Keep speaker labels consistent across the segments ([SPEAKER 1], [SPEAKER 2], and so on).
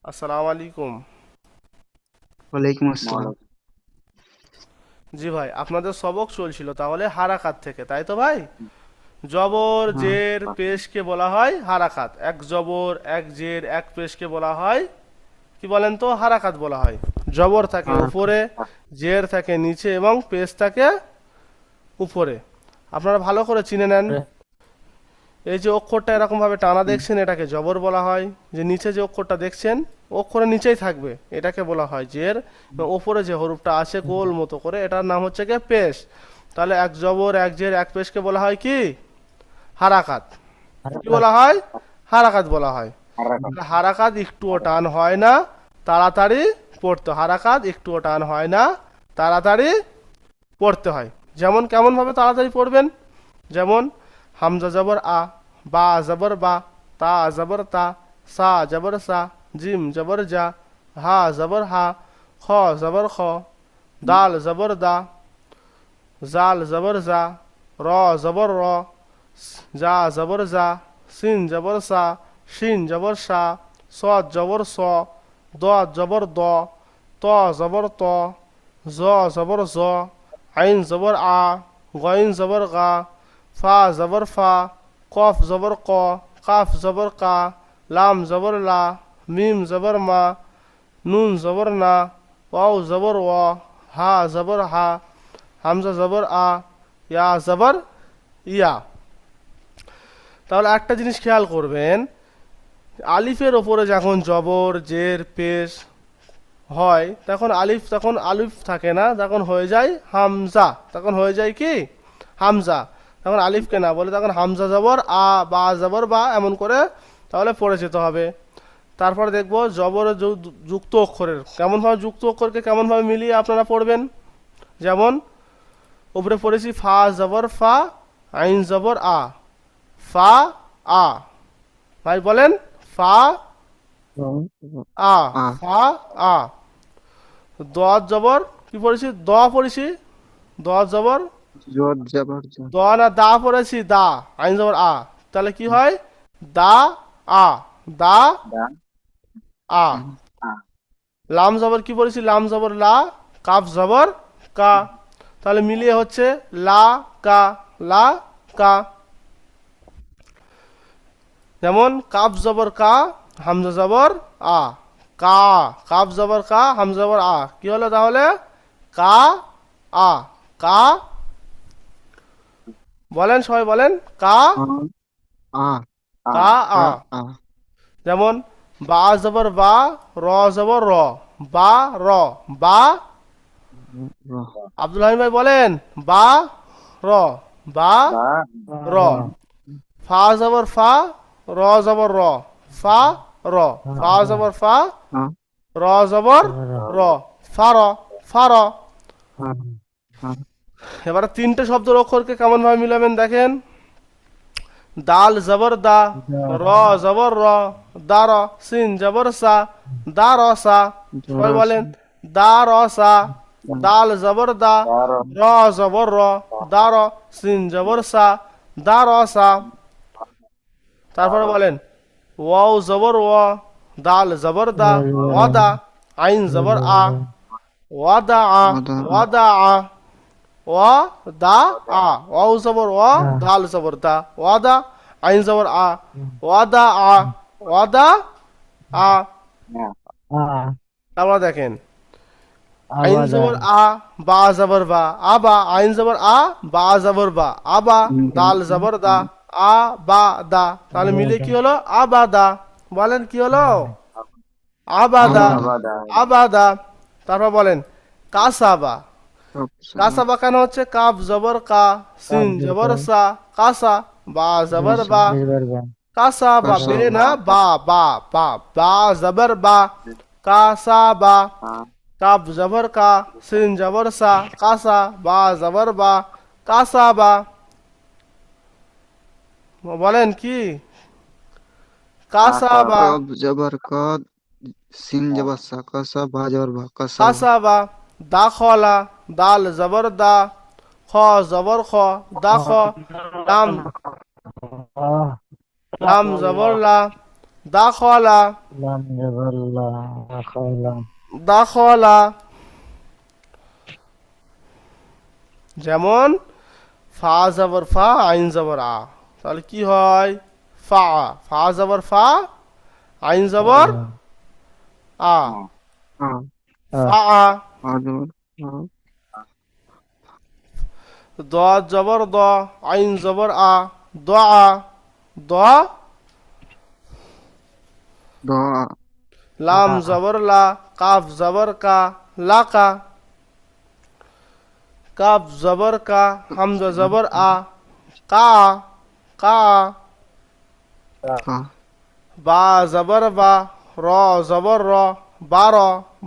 [SPEAKER 1] আসসালামু আলাইকুম।
[SPEAKER 2] ওয়ালাইকুম আসসালাম।
[SPEAKER 1] জি ভাই, আপনাদের সবক চলছিল তাহলে হারাকাত থেকে, তাই তো ভাই? জবর
[SPEAKER 2] হ্যাঁ,
[SPEAKER 1] জের পেশকে বলা হয় হারাকাত। এক জবর এক জের এক পেশকে বলা হয় কি বলেন তো? হারাকাত বলা হয়। জবর থাকে
[SPEAKER 2] আর
[SPEAKER 1] উপরে, জের থাকে নিচে এবং পেশ থাকে উপরে। আপনারা ভালো করে চিনে নেন। এই যে অক্ষরটা এরকম ভাবে টানা দেখছেন, এটাকে জবর বলা হয়। যে নিচে যে অক্ষরটা দেখছেন, অক্ষরের নিচেই থাকবে, এটাকে বলা হয় জের। এবং ওপরে যে হরফটা আছে গোল মতো করে, এটার নাম হচ্ছে গিয়ে পেশ। তাহলে এক জবর এক জের এক পেশকে বলা হয় কি? হারাকাত। কি
[SPEAKER 3] হারাকাত।
[SPEAKER 1] বলা হয়? হারাকাত বলা হয়। হারাকাত একটুও টান হয় না, তাড়াতাড়ি পড়তে। হারাকাত একটুও টান হয় না, তাড়াতাড়ি পড়তে হয়। যেমন কেমন ভাবে তাড়াতাড়ি পড়বেন? যেমন হামজা জবর আ, বা জবর বা, তা জবর তা, সা জবর সা, জিম জবর জা, হা জবর হা, খ জবর খ, দাল জবর দা, জাল জবর জা, র জবর র, যা জবর যা, সিন জবর সা, শিন জবর সা, সদ জবর স, দ জবর দ, ত জবর ত, জ জবর জ, আইন জবর আ, গইন জবর গা, ফা জবর ফা, কফ জবর ক, কাফ জবর কা, লাম জবর লা, মিম জবর মা, নুন জবর না, ওয়াও জবর ওয়া, হা জবর হা, হামজা জবর আ, ইয়া জবর ইয়া। তাহলে একটা জিনিস খেয়াল করবেন, আলিফের ওপরে যখন জবর জের পেশ হয়, তখন আলিফ থাকে না, তখন হয়ে যায় হামজা। তখন হয়ে যায় কি? হামজা। তখন আলিফকে না বলে তখন হামজা জবর আ, বা জবর বা, এমন করে তাহলে পড়ে যেতে হবে। তারপর দেখবো জবর যুক্ত অক্ষরের কেমনভাবে, যুক্ত অক্ষরকে কেমনভাবে মিলিয়ে আপনারা পড়বেন। যেমন উপরে পড়েছি ফা জবর ফা, আইন জবর আ, ফা আ। ভাই বলেন ফা আ,
[SPEAKER 2] আ
[SPEAKER 1] ফা আ। দ জবর কি পড়েছি? দ পড়েছি। দ জবর
[SPEAKER 2] জোর জবর জ।
[SPEAKER 1] দ না দা পড়েছি, দা। আইন জবর আ। তাহলে কি হয়? দা আ, দা আ।
[SPEAKER 2] হুম,
[SPEAKER 1] লাম জবর কি পড়েছি? লাম জবর লা, কাফ জবর কা। তাহলে মিলিয়ে হচ্ছে লা কা, লা কা। যেমন কাফ জবর কা, হামজা জবর আ, কা। কাফ জবর কা, হামজা জবর আ, কি হলো তাহলে? কা আ, কা। বলেন সবাই বলেন কা
[SPEAKER 2] আ আ
[SPEAKER 1] কা আ।
[SPEAKER 2] কা আ
[SPEAKER 1] যেমন বা জবর বা, র জবর র, বা র, বা।
[SPEAKER 2] র
[SPEAKER 1] আব্দুল হামিদ ভাই বলেন বা র, বা র। ফা জবর ফা, র জবর র, ফা র। ফা জবর ফা,
[SPEAKER 2] আ
[SPEAKER 1] র জবর র, ফার, ফার।
[SPEAKER 2] আ আ
[SPEAKER 1] এবারে তিনটে শব্দের অক্ষরকে কেমন ভাবে মিলাবেন দেখেন। দাল জবর দা, র জবর র, দার, সিন জবর সা, দা র সা। সবাই
[SPEAKER 2] জরস
[SPEAKER 1] বলেন দা র সা।
[SPEAKER 2] আ
[SPEAKER 1] দাল জবর দা, র জবর র, দার, সিন জবর সা, দা র সা। তারপরে বলেন ওয়াও জবর ওয়া, দাল জবর দা, ওয়াদা, আইন জবর আ, ওয়াদা আ,
[SPEAKER 2] ওয়াদা
[SPEAKER 1] ওয়াদা আ, ওয়াদা আ। ওয়াও জবর ওয়া, দাল জবর দা, ওয়াদা, আইন জবর আ, ওয়াদা আ, ওয়াদা আ। তারপর দেখেন আইন জবর আ, বা জবর বা, আবা, আইন জবর আ, বা জবর বা, আবা, দাল জবর দা, আ বা দা। তাহলে মিলে কি হলো? আবাদা। বলেন কি হলো? আবাদা,
[SPEAKER 2] আবাদা
[SPEAKER 1] আবাদা। তারপর বলেন কাসাবা।
[SPEAKER 2] সব সাবা
[SPEAKER 1] কাসাবা কেন হচ্ছে? কাফ জবর কা, সিন জবর সা, কাসা, বা জবর
[SPEAKER 2] কাসা
[SPEAKER 1] বা, কাসা বা,
[SPEAKER 2] কাসা
[SPEAKER 1] বে না বা, বা বা, বা জবর বা, কাসা বা। কাফ জবর কা, সিন জবর সা, কাসা, বা জবর বা, কাসা বা। বলেন কি? কাসা বা,
[SPEAKER 2] কব জবর ক, সিন জবর সা, কাসা বা জবর বা, কাসা বা
[SPEAKER 1] কাসা বা। দাখলা, দাল জবর দা, খ জবর খ, দাখ। লাম, লাম জবর লা, দাখলা,
[SPEAKER 3] লাম জবর লা, দাখালা।
[SPEAKER 1] দাখলা। যেমন ফা জবর ফা, আইন জবর আ, তাহলে কি হয়? ফা, ফা জবর ফা, আইন জবর আ,
[SPEAKER 2] আ
[SPEAKER 1] ফা আ।
[SPEAKER 2] আদর আ
[SPEAKER 1] দ জবর দ, আইন জবর আ, দ আ, দ।
[SPEAKER 2] দোয়া
[SPEAKER 1] লাম জবর লা, কাফ জবর কা, লাকা। কাফ জবর কা, হামজা জবর আ, কা, কা।
[SPEAKER 2] কা
[SPEAKER 1] বা জবর বা, র জবর র, বার,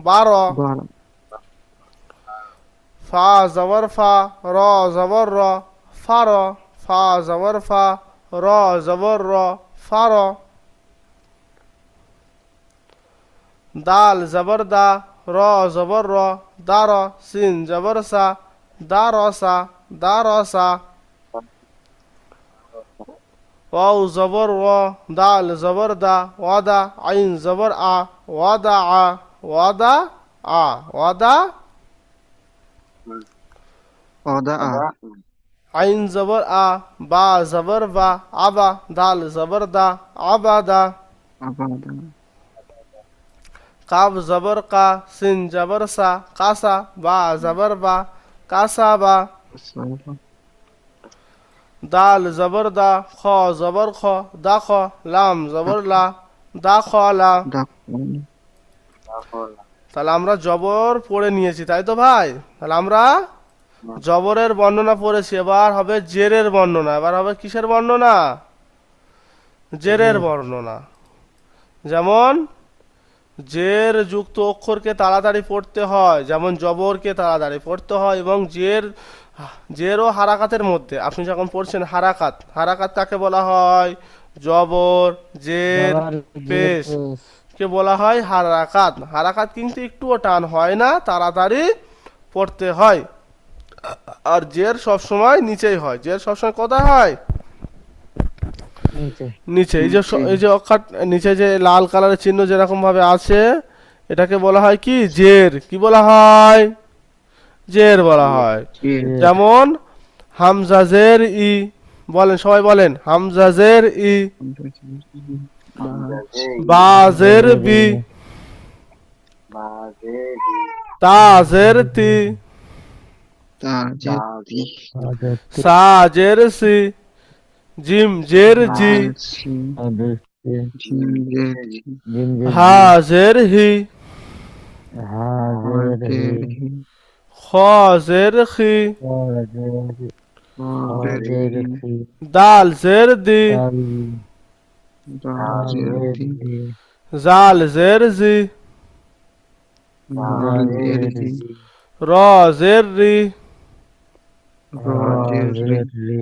[SPEAKER 1] বার।
[SPEAKER 2] বার
[SPEAKER 1] ফা জবর ফা, র জবর র, ফার। ফা জবর ফা, র জবর র, ফার। দাল জবর দা, র জবর র, দার। সিন জবর সা, দারসা, দারসা। ওয়াও জবর ও, দাল জবর দা, ওয়াদা। আইন জবর আ, ওয়াদা আ, ওয়াদা আ, ওয়াদা।
[SPEAKER 2] ওদা আ
[SPEAKER 1] আইন জবর আ, বা জবর বা, আবা। দাল জবর দা, আবাদা।
[SPEAKER 2] আবাদা
[SPEAKER 1] কাব জবর কা, সিন জবর সা, কাসা। বা জবর বা, কাসা বা।
[SPEAKER 2] সাবা
[SPEAKER 1] দাল জবর দা, খ জবর খ, দা খ। লাম জবর লা, দা খ লা।
[SPEAKER 2] দাখল
[SPEAKER 1] তাহলে আমরা জবর পড়ে নিয়েছি, তাই তো ভাই? তাহলে আমরা জবরের বর্ণনা পড়েছি, এবার হবে জেরের বর্ণনা। এবার হবে কিসের বর্ণনা? জেরের বর্ণনা। যেমন জের যুক্ত অক্ষরকে তাড়াতাড়ি পড়তে হয়, যেমন জবরকে তাড়াতাড়ি পড়তে হয়, এবং জের ও হারাকাতের মধ্যে আপনি যখন পড়ছেন হারাকাত, হারাকাত কাকে বলা হয়? জবর, জের,
[SPEAKER 3] জবর জের
[SPEAKER 1] পেশ
[SPEAKER 3] পেশ।
[SPEAKER 1] কে বলা হয় হারাকাত। হারাকাত কিন্তু একটুও টান হয় না, তাড়াতাড়ি পড়তে হয়। আর জের সবসময় নিচেই হয়। জের সবসময় কোথায় হয়?
[SPEAKER 3] নিচে।
[SPEAKER 1] নিচে। এই যে অক্ষর নিচে যে লাল কালারের চিহ্ন যেরকম ভাবে আছে, এটাকে বলা হয় কি? জের। কি বলা হয়? জের বলা হয়।
[SPEAKER 2] জের
[SPEAKER 3] জের।
[SPEAKER 1] যেমন হামজা জের ই, বলেন সবাই বলেন, হামজা জের ই। বা জের বি, তা জের তি,
[SPEAKER 2] তাজের তি
[SPEAKER 3] তাদের তি,
[SPEAKER 1] সা জের সি, জিম জের জি,
[SPEAKER 2] জের সি
[SPEAKER 3] তাদের তি,
[SPEAKER 2] জিম জের জি
[SPEAKER 3] জিম জের
[SPEAKER 1] হা
[SPEAKER 3] জি,
[SPEAKER 1] জের হি,
[SPEAKER 3] হাজের হি,
[SPEAKER 2] জের হি
[SPEAKER 1] খ জের খি,
[SPEAKER 3] তাদের হি,
[SPEAKER 2] জের
[SPEAKER 3] তাদের
[SPEAKER 2] হি
[SPEAKER 3] হি,
[SPEAKER 1] দাল জের দি,
[SPEAKER 3] তাল,
[SPEAKER 2] দাজের
[SPEAKER 3] তাদের
[SPEAKER 2] দি
[SPEAKER 3] হি,
[SPEAKER 1] জাল জের জি,
[SPEAKER 2] জাজের
[SPEAKER 3] তাদের
[SPEAKER 2] জি
[SPEAKER 3] জি,
[SPEAKER 1] র জের রি,
[SPEAKER 2] রাজের রি
[SPEAKER 3] রাজের রি,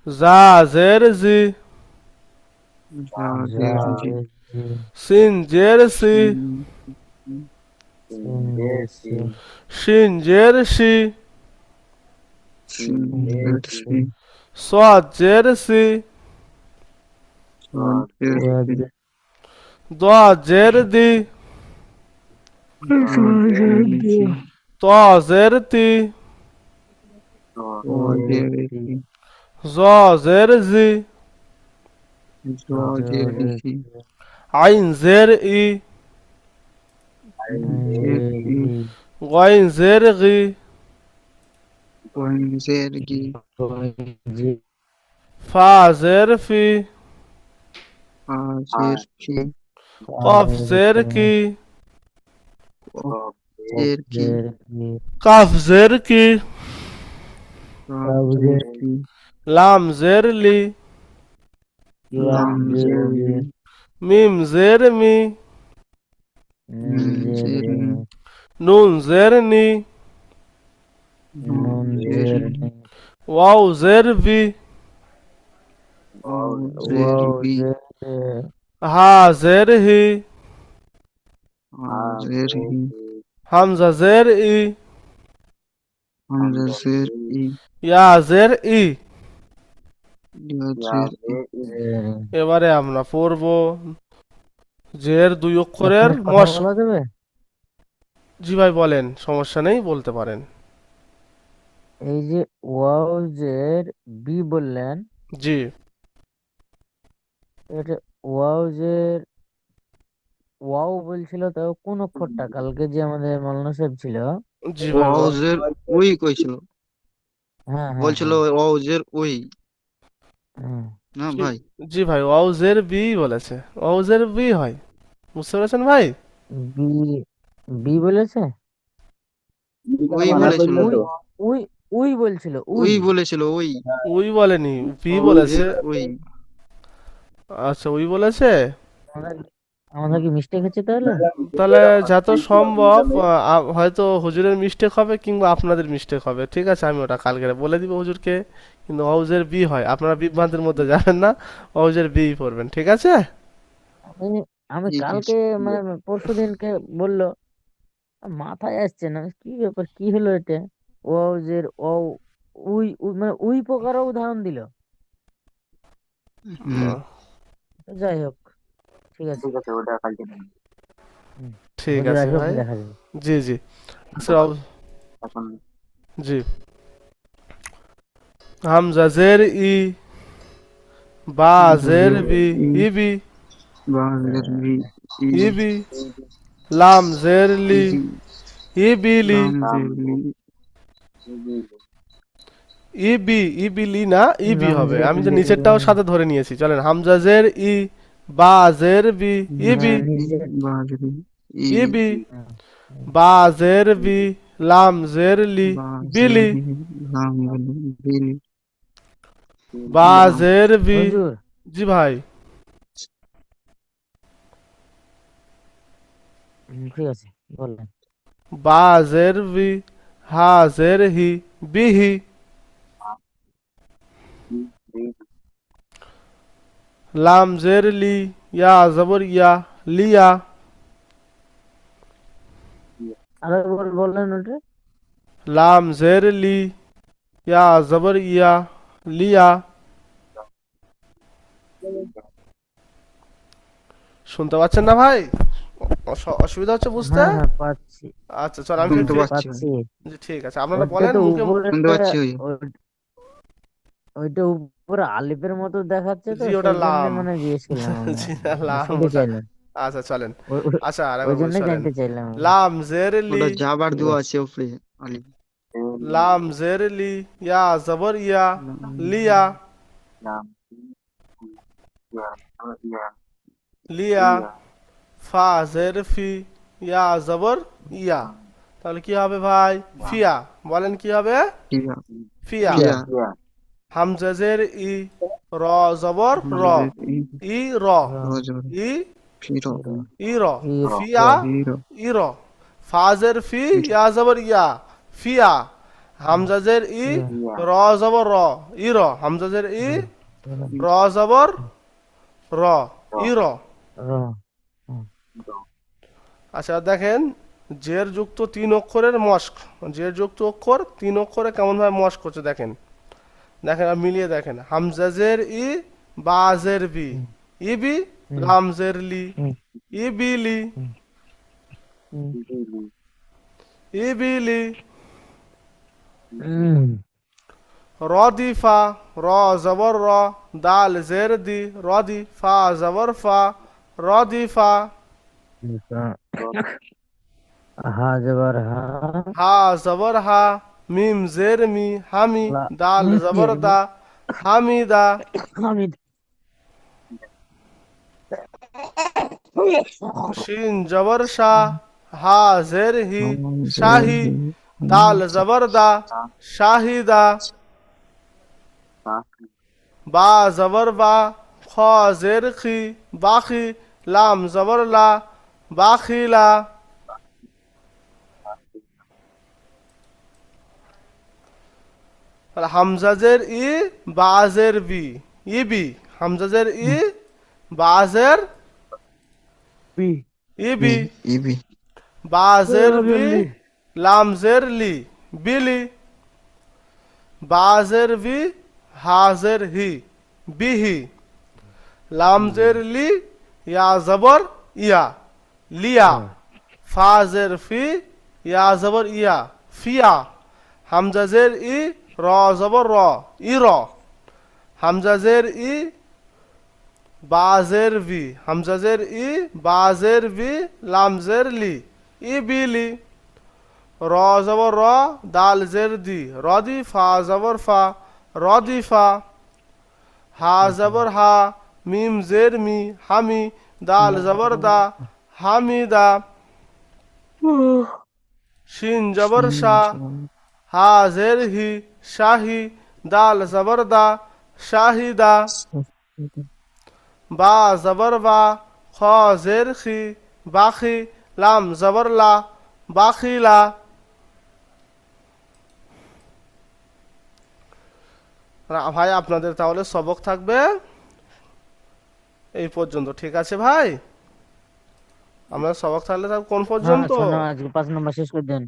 [SPEAKER 1] জা জের জি,
[SPEAKER 2] জাজের জি
[SPEAKER 3] জাজের জি,
[SPEAKER 1] সিন জের সি,
[SPEAKER 3] সিনজের সি,
[SPEAKER 1] শিন জের শি,
[SPEAKER 2] সিনজের সি
[SPEAKER 1] সাদ জের সি,
[SPEAKER 2] সাজের সি
[SPEAKER 1] দা জের দি,
[SPEAKER 2] দাজের জি
[SPEAKER 1] ত জের তি,
[SPEAKER 2] ওয়াজের জি
[SPEAKER 1] জ জের জি,
[SPEAKER 2] জাজের জি
[SPEAKER 1] আইন জের ই,
[SPEAKER 2] জের ই
[SPEAKER 1] গইন জের গি,
[SPEAKER 2] ওয়ানজের গি
[SPEAKER 3] জি,
[SPEAKER 1] ফা জের ফি,
[SPEAKER 2] আজের ফি
[SPEAKER 1] কফ জের কি,
[SPEAKER 2] জের কি
[SPEAKER 3] জের কি,
[SPEAKER 1] কাফ জের কি,
[SPEAKER 2] রাজের কি
[SPEAKER 1] লাম জের লি,
[SPEAKER 3] লাম
[SPEAKER 2] লাম
[SPEAKER 3] জের
[SPEAKER 2] জের
[SPEAKER 3] লি,
[SPEAKER 2] লি
[SPEAKER 1] মিম জের মি,
[SPEAKER 3] মিম জের মি,
[SPEAKER 1] নুন জের নি,
[SPEAKER 3] নুন জের নি,
[SPEAKER 1] ওয়াও জের বি,
[SPEAKER 2] ওয়াজের
[SPEAKER 3] ওয়াও
[SPEAKER 2] বি
[SPEAKER 3] জের রে,
[SPEAKER 1] হা জের হি,
[SPEAKER 2] আজের হি
[SPEAKER 1] হামজা জের ই,
[SPEAKER 2] হামজাজের ই
[SPEAKER 1] ইয়া জের ই।
[SPEAKER 2] ইয়াজের ই
[SPEAKER 3] জের।
[SPEAKER 1] এবারে আমরা পড়ব জের দুই অক্ষরের
[SPEAKER 3] এখানে কথা
[SPEAKER 1] মস্ক।
[SPEAKER 3] বলা যাবে?
[SPEAKER 1] জি ভাই বলেন, সমস্যা নেই, বলতে পারেন।
[SPEAKER 3] এই যে ওয়াও জের বি বললেন,
[SPEAKER 1] জি
[SPEAKER 3] এটা ওয়াও জের ওয়াও বলছিল, তো কোন অক্ষরটা? কালকে যে আমাদের মৌলানা সাহেব ছিল।
[SPEAKER 1] জি ভাই
[SPEAKER 2] ওয়াউজের ওই কইছিল,
[SPEAKER 3] হ্যাঁ হ্যাঁ
[SPEAKER 2] বলছিল
[SPEAKER 3] হ্যাঁ
[SPEAKER 2] ওয়াউজের ওই,
[SPEAKER 3] হ্যাঁ।
[SPEAKER 2] না
[SPEAKER 1] জি
[SPEAKER 2] ভাই?
[SPEAKER 1] জি ভাই, ওয়াউজের বি বলেছে, ওয়াউজের বি হয়, বুঝতে পেরেছেন ভাই?
[SPEAKER 3] বি বি বলেছে?
[SPEAKER 2] ওই
[SPEAKER 3] না,
[SPEAKER 2] বলেছিল,
[SPEAKER 3] উই উই উই বলছিল, উই।
[SPEAKER 2] ওই বলেছিল, ওই
[SPEAKER 1] ওই বলেনি, বি বলেছে।
[SPEAKER 2] ওয়াউজের ওই।
[SPEAKER 1] আচ্ছা, ওই বলেছে।
[SPEAKER 3] আমাদের আমাদের কি মিস্টেক হচ্ছে তাহলে?
[SPEAKER 1] তাহলে যত সম্ভব হয়তো হুজুরের মিস্টেক হবে কিংবা আপনাদের মিস্টেক হবে, ঠিক আছে, আমি ওটা কালকে বলে দিব হুজুরকে। কিন্তু ওয়াউজের বি হয়, আপনারা বিভ্রান্তির মধ্যে যাবেন না, ওয়াউজের বি পড়বেন, ঠিক আছে।
[SPEAKER 3] আমি আমি
[SPEAKER 2] ঠিক
[SPEAKER 3] কালকে
[SPEAKER 2] আছে।
[SPEAKER 3] মানে পরশু দিনকে বললো, মাথায় আসছে না কি ব্যাপার, কি হলো এটা। ওয়াও জের ও মানে উই প্রকারও উদাহরণ দিল।
[SPEAKER 2] হুম।
[SPEAKER 3] তো যাই হোক, ঠিক আছে। হুম,
[SPEAKER 1] ঠিক
[SPEAKER 3] হুজুর
[SPEAKER 1] আছে
[SPEAKER 3] আসুক,
[SPEAKER 1] ভাই।
[SPEAKER 3] দেখা যাবে।
[SPEAKER 1] জি জি। আচ্ছা, জি। হামজা জের ই, বা জের
[SPEAKER 2] হামজাজের
[SPEAKER 1] বি,
[SPEAKER 2] ই,
[SPEAKER 1] ইবি,
[SPEAKER 2] বাজের বি, ই,
[SPEAKER 1] ইবি, লাম জের লি,
[SPEAKER 2] ইবি,
[SPEAKER 1] ইবিলি,
[SPEAKER 2] লামজের লি,
[SPEAKER 1] ইবি, ইবিলি না, ইবি
[SPEAKER 3] লাম
[SPEAKER 1] হবে,
[SPEAKER 3] জের
[SPEAKER 1] আমি তো
[SPEAKER 3] লি,
[SPEAKER 1] নিচেরটাও সাথে ধরে নিয়েছি, চলেন। হামজা জের ই, বা জের বি, ইবি,
[SPEAKER 3] হ্যাঁ
[SPEAKER 2] ই,
[SPEAKER 3] নিজের।
[SPEAKER 2] বাজের ইবি,
[SPEAKER 1] ইবি,
[SPEAKER 3] হ্যাঁ,
[SPEAKER 1] বা জের বি, লাম জের লি,
[SPEAKER 2] বাজের
[SPEAKER 1] বিলি,
[SPEAKER 2] বি, লামজের বিল,
[SPEAKER 1] বা
[SPEAKER 2] লাম,
[SPEAKER 1] জের বি।
[SPEAKER 3] হুজুর।
[SPEAKER 1] জি ভাই।
[SPEAKER 3] ঠিক আছে, বললেন।
[SPEAKER 1] বা জের বি, হা জের হি, বিহি, লাম জের লি, ইয়া জবর ইয়া, লিয়া,
[SPEAKER 3] আরেকবার বললেন ওটা।
[SPEAKER 1] লাম জের লি, ইয়া জবর ইয়া, লিয়া। শুনতে পাচ্ছেন না ভাই? অসুবিধা হচ্ছে বুঝতে?
[SPEAKER 3] হ্যাঁ হ্যাঁ, পাচ্ছি।
[SPEAKER 1] আচ্ছা চল, আমি
[SPEAKER 2] শুনতে পাচ্ছি ভাই,
[SPEAKER 3] পাচ্ছি।
[SPEAKER 1] জি ঠিক আছে, আপনারা
[SPEAKER 3] ওইটা
[SPEAKER 1] বলেন
[SPEAKER 3] তো
[SPEAKER 1] মুখে
[SPEAKER 3] উপরে,
[SPEAKER 2] শুনতে পাচ্ছি ভাই।
[SPEAKER 3] ওইটা উপরে আলিফের মতো দেখাচ্ছে, তো
[SPEAKER 1] জি ওটা
[SPEAKER 3] সেই জন্য
[SPEAKER 1] লাম।
[SPEAKER 3] মানে জিজ্ঞেস করলাম আমি।
[SPEAKER 1] জি না, লাম
[SPEAKER 3] শুনতে
[SPEAKER 1] ওটা।
[SPEAKER 3] চাইলাম।
[SPEAKER 1] আচ্ছা চলেন।
[SPEAKER 3] ওই ওই
[SPEAKER 1] আচ্ছা আর
[SPEAKER 3] ওই
[SPEAKER 1] একবার বলি,
[SPEAKER 3] জন্যই
[SPEAKER 1] চলেন।
[SPEAKER 3] জানতে চাইলাম আমি।
[SPEAKER 1] লাম জের লি,
[SPEAKER 2] ওটা জাবার
[SPEAKER 3] ঠিক
[SPEAKER 2] দেওয়া
[SPEAKER 3] আছে।
[SPEAKER 2] আছে উপরে, আলি,
[SPEAKER 1] লাম জের লি, ইয়া জবর ইয়া,
[SPEAKER 2] লাম,
[SPEAKER 1] লিয়া, লিয়া, ফা জের ফি, ইয়া জবর ইয়া, তাহলে কি হবে ভাই? ফিয়া। বলেন কি হবে?
[SPEAKER 2] ফিয়া,
[SPEAKER 1] ফিয়া।
[SPEAKER 3] পিয়া।
[SPEAKER 2] ফিয়া,
[SPEAKER 1] হামজা জের ই, র জবর র,
[SPEAKER 2] হামজের ই,
[SPEAKER 1] ই র,
[SPEAKER 3] র,
[SPEAKER 2] রজর,
[SPEAKER 1] ই,
[SPEAKER 2] ফির,
[SPEAKER 3] র,
[SPEAKER 1] ই র,
[SPEAKER 3] ই,
[SPEAKER 1] ফিয়া,
[SPEAKER 3] র।
[SPEAKER 2] ফির,
[SPEAKER 1] ই র, ফাজের ফি,
[SPEAKER 2] ফির,
[SPEAKER 1] ইয়া জবর ইয়া, ফিয়া। হামজাজের ই,
[SPEAKER 3] পিয়া।
[SPEAKER 1] র জবর র, ই র, হামজাজের ই,
[SPEAKER 3] র, র,
[SPEAKER 1] র জবর র, ই র।
[SPEAKER 3] র। হুম,
[SPEAKER 1] আচ্ছা দেখেন, জের যুক্ত তিন অক্ষরের মস্ক, জের যুক্ত অক্ষর তিন অক্ষরে কেমন ভাবে মস্ক করছে দেখেন। দেখেন আর মিলিয়ে দেখেন, হামজাজের ই, বাজের বি,
[SPEAKER 3] হুম,
[SPEAKER 1] ইবি,
[SPEAKER 3] হুম,
[SPEAKER 1] লামজের লি,
[SPEAKER 3] হুম,
[SPEAKER 1] ইবিলি,
[SPEAKER 3] হুম, হুম,
[SPEAKER 1] ইবিলি,
[SPEAKER 3] হুম।
[SPEAKER 1] রদিফা, র জবর র, দাল জের দি, রদি, ফা জবর ফা, রদিফা,
[SPEAKER 3] হা জবর হা।
[SPEAKER 1] হা জবর হা, মিম জের মি, হামি,
[SPEAKER 3] লা,
[SPEAKER 1] দাল জবর
[SPEAKER 3] মিম,
[SPEAKER 1] দা, হামিদা,
[SPEAKER 3] হামিদ।
[SPEAKER 1] শিন জবর শাহ, হা জের হি,
[SPEAKER 2] হামজের
[SPEAKER 1] শাহি,
[SPEAKER 2] হি,
[SPEAKER 1] দাল
[SPEAKER 2] হামজা,
[SPEAKER 1] জবর দা, শাহিদা, বা জবর বা, খ জের খি, বাখি, লাম জবর লা, বাখিলা। তাহলে হামজাজের ই, বাজের বি, ইবি, হামজাজের ই, বাজের
[SPEAKER 3] বি,
[SPEAKER 2] বি,
[SPEAKER 1] ইবি,
[SPEAKER 2] ইবি,
[SPEAKER 1] বাজের বি,
[SPEAKER 3] রাজল্লি।
[SPEAKER 1] লামজের লি, বিলি, বাজের বি, হাজের হি, বিহি, লামজের লি, ইয়া জবর ইয়া, লিয়া। ফা জের ফি, ইয়া জবর ইয়া, ফিয়া। হামজা জের ই, র জবর র, ইর। হামজা জের ই, বা জের ভি, হামজা জের ই, বা জের ভি, লাম জের লি, ই বিলি। র জবর র, দাল জের দি, রদি। ফা জবর ফা, রদি ফা। হা জবর হা, মিম জের মি, হামি। দাল জবর দা, হামিদা। শিন জবর শাহ, হা জের হি, শাহি। দাল জবর দা, শাহিদা। বা জবর বা, খ জের খি, বাখি। লাম জবর লা, বাখিলা। ভাই আপনাদের তাহলে সবক থাকবে এই পর্যন্ত, ঠিক আছে ভাই? আমরা সবক থাকলে কোন
[SPEAKER 3] হ্যাঁ
[SPEAKER 1] পর্যন্ত?
[SPEAKER 3] 6 নম্বর, আজকে 5 নম্বর শেষ করে দেন।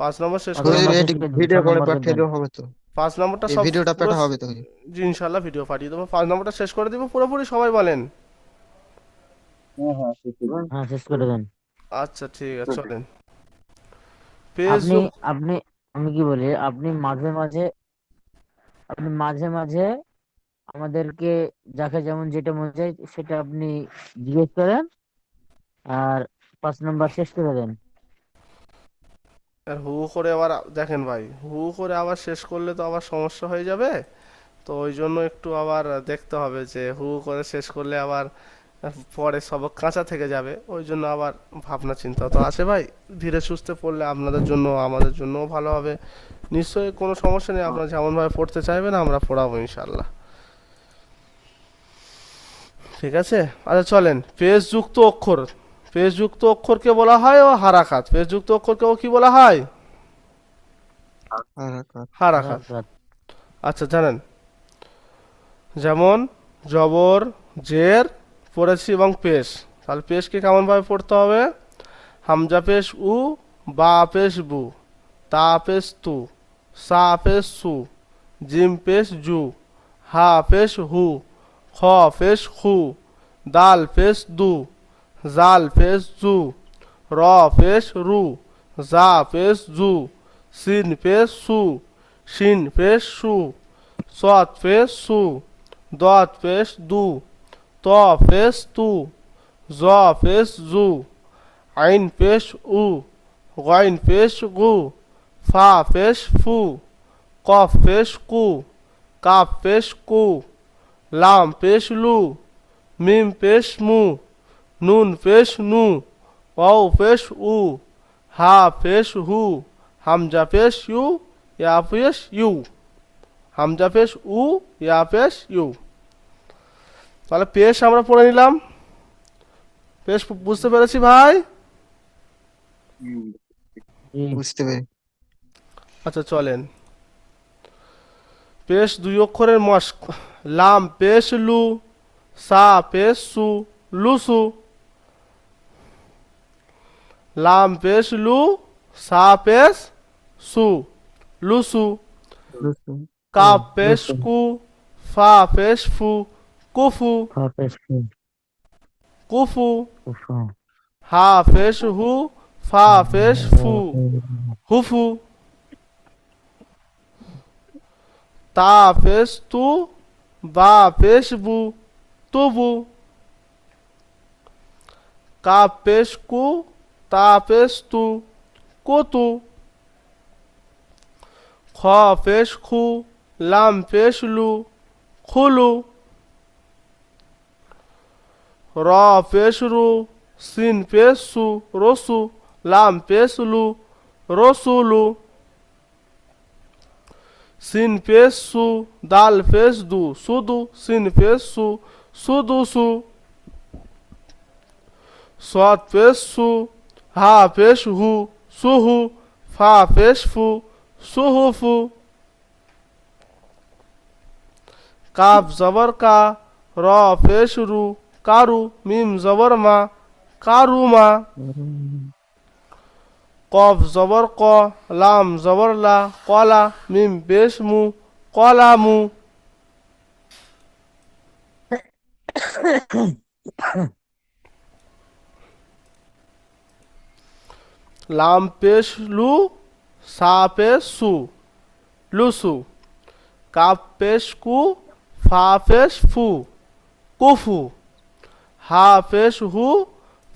[SPEAKER 1] 5 নম্বর শেষ
[SPEAKER 3] 5
[SPEAKER 1] করে
[SPEAKER 2] হুজুর
[SPEAKER 1] দেবো।
[SPEAKER 3] নম্বর শেষ
[SPEAKER 2] এটি
[SPEAKER 3] করে দেন,
[SPEAKER 2] ভিডিও
[SPEAKER 3] 6
[SPEAKER 2] করে
[SPEAKER 3] নম্বর করে
[SPEAKER 2] পাঠিয়ে
[SPEAKER 3] দেন।
[SPEAKER 2] দেওয়া হবে তো?
[SPEAKER 1] 5 নম্বরটা
[SPEAKER 2] এই
[SPEAKER 1] সব
[SPEAKER 2] ভিডিওটা
[SPEAKER 1] পুরো,
[SPEAKER 2] পাঠা হবে তো হুজুর?
[SPEAKER 1] জি ইনশাল্লাহ ভিডিও পাঠিয়ে দেবো। 5 নম্বরটা শেষ করে দিব পুরোপুরি, সবাই বলেন।
[SPEAKER 3] হ্যাঁ শেষ করে দেন।
[SPEAKER 1] আচ্ছা ঠিক আছে, চলেন। পেজ
[SPEAKER 3] আপনি আপনি আমি কি বলি, আপনি মাঝে মাঝে আমাদেরকে যাকে যেমন যেটা মনে চায় সেটা আপনি জিজ্ঞেস করেন, আর 5 নম্বর শেষ করে দেন।
[SPEAKER 1] আর হু করে আবার দেখেন ভাই, হু করে আবার শেষ করলে তো আবার সমস্যা হয়ে যাবে। তো ওই জন্য একটু আবার দেখতে হবে যে হু করে শেষ করলে আবার পরে সবক কাঁচা থেকে যাবে। ওই জন্য আবার ভাবনা চিন্তা তো আছে ভাই। ধীরে সুস্থে পড়লে আপনাদের জন্য আমাদের জন্যও ভালো হবে। নিশ্চয়ই কোনো সমস্যা নেই, আপনারা যেমনভাবে পড়তে চাইবেন আমরা পড়াবো ইনশাল্লাহ। ঠিক আছে, আচ্ছা চলেন। পেজযুক্ত অক্ষর, পেজযুক্ত অক্ষরকে বলা হয় ও হারাকাত। পেজযুক্ত অক্ষরকেও কি বলা হয়?
[SPEAKER 2] হারাকাত।
[SPEAKER 1] হারাকাত।
[SPEAKER 3] রাত।
[SPEAKER 1] আচ্ছা জানেন, যেমন জবর, জের পড়েছি এবং পেশ। তাহলে পেশকে কেমনভাবে পড়তে হবে? হামজা পেশ উ, বা পেশ বু, তা পেশ তু, সা পেশ সু, জিম পেশ জু, হা পেশ হু, খ পেশ খু, দাল পেশ দু, জাল পেশ জু, র পেশ রু, জা পেশ জু, সিন পেশ সু, শিন পেশ সু, সৎ পেশ সু, দত পেশ দু, ত পেশ তু, জ পেশ জু, আইন পেশ উ, গইন পেশ গু, ফা পেশ ফু, কফ পেশ কু, কাপ পেশ কু, লাম পেশ লু, মিম পেশ মু, নুন পেশ নু, ওয়াও পেশ উ, হা পেশ হু, হামজা পেশ ইউ, ইয়া পেশ ইউ। হামজা পেশ উ, ইয়া পেশ ইউ। তাহলে পেশ আমরা পড়ে নিলাম। পেশ বুঝতে পেরেছি ভাই?
[SPEAKER 3] জি।
[SPEAKER 2] বুঝতে পেরে।
[SPEAKER 1] আচ্ছা চলেন। পেশ 2 অক্ষরের মস্ক। লাম পেশ লু, সা পেশ সু, লুসু। লাম পেশ লু, সা পেশ সু, লুসু।
[SPEAKER 3] লুসু।
[SPEAKER 1] কাপ পেশ
[SPEAKER 3] লুসু।
[SPEAKER 1] কু, ফা পেশ ফু, কুফু।
[SPEAKER 3] ফাপেশ
[SPEAKER 1] কুফু।
[SPEAKER 3] কুফু।
[SPEAKER 1] হা পেশ হু, ফা পেশ ফু, হুফু। তা পেশ তু, বা পেশ বু, তুবু। কাপ পেশ কু, তা পেশ তু, কুতু। খ পেশ খু, লাম পেশ লু, খুলু। র পেশ রু, সিন পেশ সু, রসু। লাম পেশ লু, রসুলু। সিন পেশ সু, দাল পেশ দু, সুদু। সিন পেশ সু, সুদুসু। সৎ পেশ সু, হা পেশ হু, সুহু। ফা পেশ ফু, সুহুফু। কাপ জবর কা, র পেশ রু, কারু। মিম জবর মা, কারুমা। কফ জবর ক, লাম জবর লা, কলা। মিম পেশ মু, কলামু। লাম পেশ লু, সা পেশ সু, লুসু। কাপ পেশ কু, ফা পেশ ফু, কুফু। হা পেশ হু,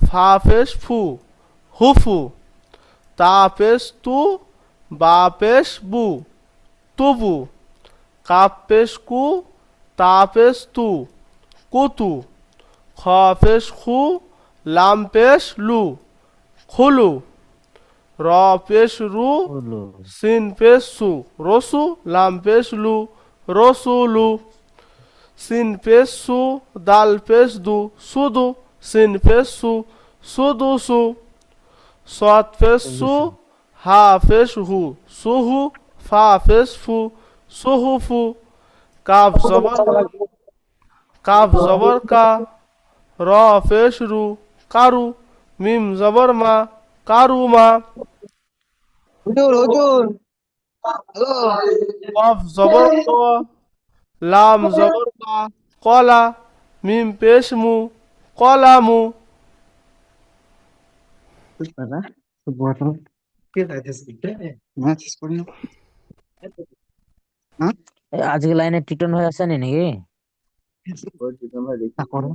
[SPEAKER 1] ফা পেশ ফু, হুফু। তা পেশ তু, বা পেশ বু, তুবু। কাপ পেশ কু, তা পেশ তু, কুতু। খ পেশ খু, লাম পেশ লু, খুলু। র পেশ রু,
[SPEAKER 3] হলো।
[SPEAKER 1] সিন পেশ সু, রসু। লাম পেশ লু, রসুলু। সিন পেশ সু, দাল পেশ দু, সুদু। সিন পেশ সু, সুদুসু। সৎ পেশ সু, হা পেশ হু, সুহু। ফা পেশ ফু, সুহুফু। কাফ জবর কাফ জবর কা, র পেশ রু, কারু। মিম জবর মা, কারুমা।
[SPEAKER 2] হুজুর হুজুর হ্যালো
[SPEAKER 1] কফ জবর ক, লাম জবর কা, কলা। মিম পেশ মু, কলামু।
[SPEAKER 2] ম্যাথ করি না হ্যাঁ
[SPEAKER 3] আজকে লাইনে টিটন হয়ে আসেনি নাকি?
[SPEAKER 2] করো